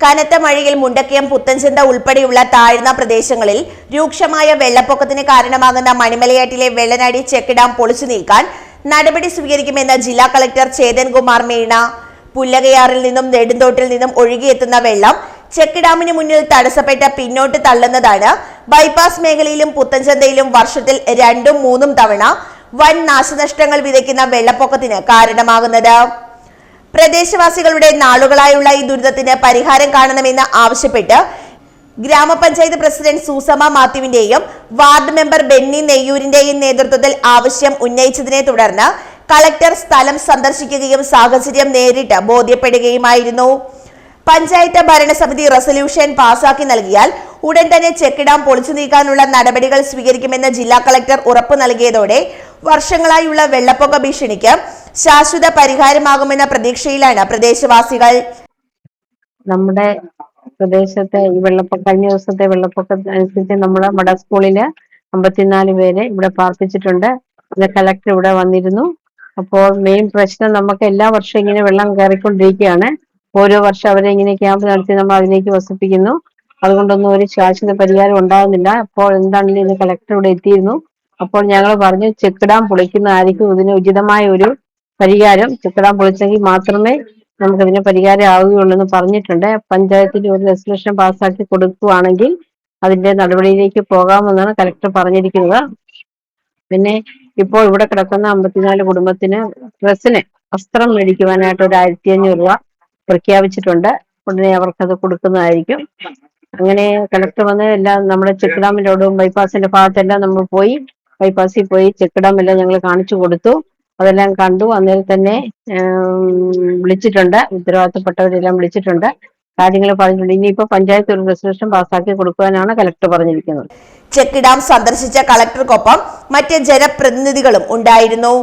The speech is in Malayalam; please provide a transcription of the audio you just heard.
കനത്ത മഴയിൽ മുണ്ടക്കയം പുത്തൻചന്ത ഉൾപ്പെടെയുള്ള താഴ്ന്ന പ്രദേശങ്ങളിൽ രൂക്ഷമായ വെള്ളപ്പൊക്കത്തിന് കാരണമാകുന്ന മണിമലയാറ്റിലെ വെള്ളനാടി ചെക്ക് ഡാം പൊളിച്ചു നീക്കാൻ നടപടി സ്വീകരിക്കുമെന്ന് ജില്ലാ കളക്ടർ ചേതൻ കുമാർ മീണ. പുല്ലകയാറിൽ നിന്നും നെടുന്തോട്ടിൽ നിന്നും ഒഴുകിയെത്തുന്ന വെള്ളം ചെക്ക് ഡാമിന് മുന്നിൽ തടസ്സപ്പെട്ട് പിന്നോട്ട് തള്ളുന്നതാണ് ബൈപ്പാസ് മേഖലയിലും പുത്തൻചന്തയിലും വർഷത്തിൽ 2-3 തവണ വൻ നാശനഷ്ടങ്ങൾ വിതയ്ക്കുന്ന വെള്ളപ്പൊക്കത്തിന് കാരണമാകുന്നത്. പ്രദേശവാസികളുടെ നാളുകളായുള്ള ഈ ദുരിതത്തിന് പരിഹാരം കാണണമെന്ന് ആവശ്യപ്പെട്ട് ഗ്രാമപഞ്ചായത്ത് പ്രസിഡന്റ് സൂസമ്മ മാത്യുവിന്റെയും വാർഡ് മെമ്പർ ബെന്നി നെയ്യൂരിന്റെയും നേതൃത്വത്തിൽ ആവശ്യം ഉന്നയിച്ചതിനെ തുടർന്ന് കളക്ടർ സ്ഥലം സന്ദർശിക്കുകയും സാഹചര്യം നേരിട്ട് ബോധ്യപ്പെടുകയുമായിരുന്നു. പഞ്ചായത്ത് ഭരണസമിതി റെസല്യൂഷൻ പാസാക്കി നൽകിയാൽ ഉടൻ തന്നെ ചെക്ക് ഡാം പൊളിച്ചു നീക്കാനുള്ള നടപടികൾ സ്വീകരിക്കുമെന്ന് ജില്ലാ കളക്ടർ ഉറപ്പു നൽകിയതോടെ വർഷങ്ങളായുള്ള വെള്ളപ്പൊക്ക ഭീഷണിക്ക് ശാശ്വത പരിഹാരമാകുമെന്ന പ്രതീക്ഷയിലാണ് പ്രദേശവാസികൾ. നമ്മുടെ പ്രദേശത്തെ ഈ കഴിഞ്ഞ ദിവസത്തെ വെള്ളപ്പൊക്കത്തിനനുസരിച്ച് നമ്മുടെ വട സ്കൂളില് 54 പേരെ ഇവിടെ പാർപ്പിച്ചിട്ടുണ്ട്. കളക്ടർ ഇവിടെ വന്നിരുന്നു. അപ്പോൾ മെയിൻ പ്രശ്നം നമുക്ക് എല്ലാ വർഷവും ഇങ്ങനെ വെള്ളം കയറിക്കൊണ്ടിരിക്കുകയാണ്. ഓരോ വർഷം അവരെ ഇങ്ങനെ ക്യാമ്പ് നടത്തി നമ്മൾ അതിലേക്ക് വസിപ്പിക്കുന്നു. അതുകൊണ്ടൊന്നും ഒരു ശാശ്വത പരിഹാരം ഉണ്ടാകുന്നില്ല. അപ്പോൾ എന്താണെങ്കിലും ഇന്ന് കളക്ടർ ഇവിടെ എത്തിയിരുന്നു. അപ്പോൾ ഞങ്ങൾ പറഞ്ഞു ചെക്ക് ഡാം പൊളിക്കുന്നതായിരിക്കും ഇതിന് ഉചിതമായ ഒരു പരിഹാരം. ചെക്ക് ഡാം പൊളിച്ചെങ്കിൽ മാത്രമേ നമുക്കതിന് പരിഹാരം ആവുകയുള്ളൂ എന്ന് പറഞ്ഞിട്ടുണ്ട്. പഞ്ചായത്തിൽ ഒരു റെസല്യൂഷൻ പാസ്സാക്കി കൊടുക്കുകയാണെങ്കിൽ അതിന്റെ നടപടിയിലേക്ക് പോകാമെന്നാണ് കളക്ടർ പറഞ്ഞിരിക്കുന്നത്. പിന്നെ ഇപ്പോൾ ഇവിടെ കിടക്കുന്ന 54 കുടുംബത്തിന് ഡ്രസ്സിന് വസ്ത്രം മേടിക്കുവാനായിട്ട് ഒരു 1500 രൂപ പ്രഖ്യാപിച്ചിട്ടുണ്ട്. ഉടനെ അവർക്കത് കൊടുക്കുന്നതായിരിക്കും. അങ്ങനെ കളക്ടർ വന്ന് എല്ലാം നമ്മുടെ ചെക്ക് ഡാമിന്റെ റോഡും ബൈപ്പാസിന്റെ ഭാഗത്തെല്ലാം നമ്മൾ പോയി ബൈപ്പാസിൽ പോയി ചെക്ക് ഡാം എല്ലാം ഞങ്ങൾ കാണിച്ചു കൊടുത്തു. അതെല്ലാം കണ്ടു. അന്നേരം തന്നെ വിളിച്ചിട്ടുണ്ട്, ഉത്തരവാദിത്തപ്പെട്ടവരെല്ലാം വിളിച്ചിട്ടുണ്ട്, കാര്യങ്ങൾ പറഞ്ഞിട്ടുണ്ട്. ഇനിയിപ്പോ പഞ്ചായത്ത് ഒരു റെസല്യൂഷൻ പാസ്സാക്കി കൊടുക്കുവാനാണ് കളക്ടർ പറഞ്ഞിരിക്കുന്നത്. ചെക്ക് ഡാം സന്ദർശിച്ച കളക്ടർക്കൊപ്പം മറ്റ് ജനപ്രതിനിധികളും ഉണ്ടായിരുന്നു.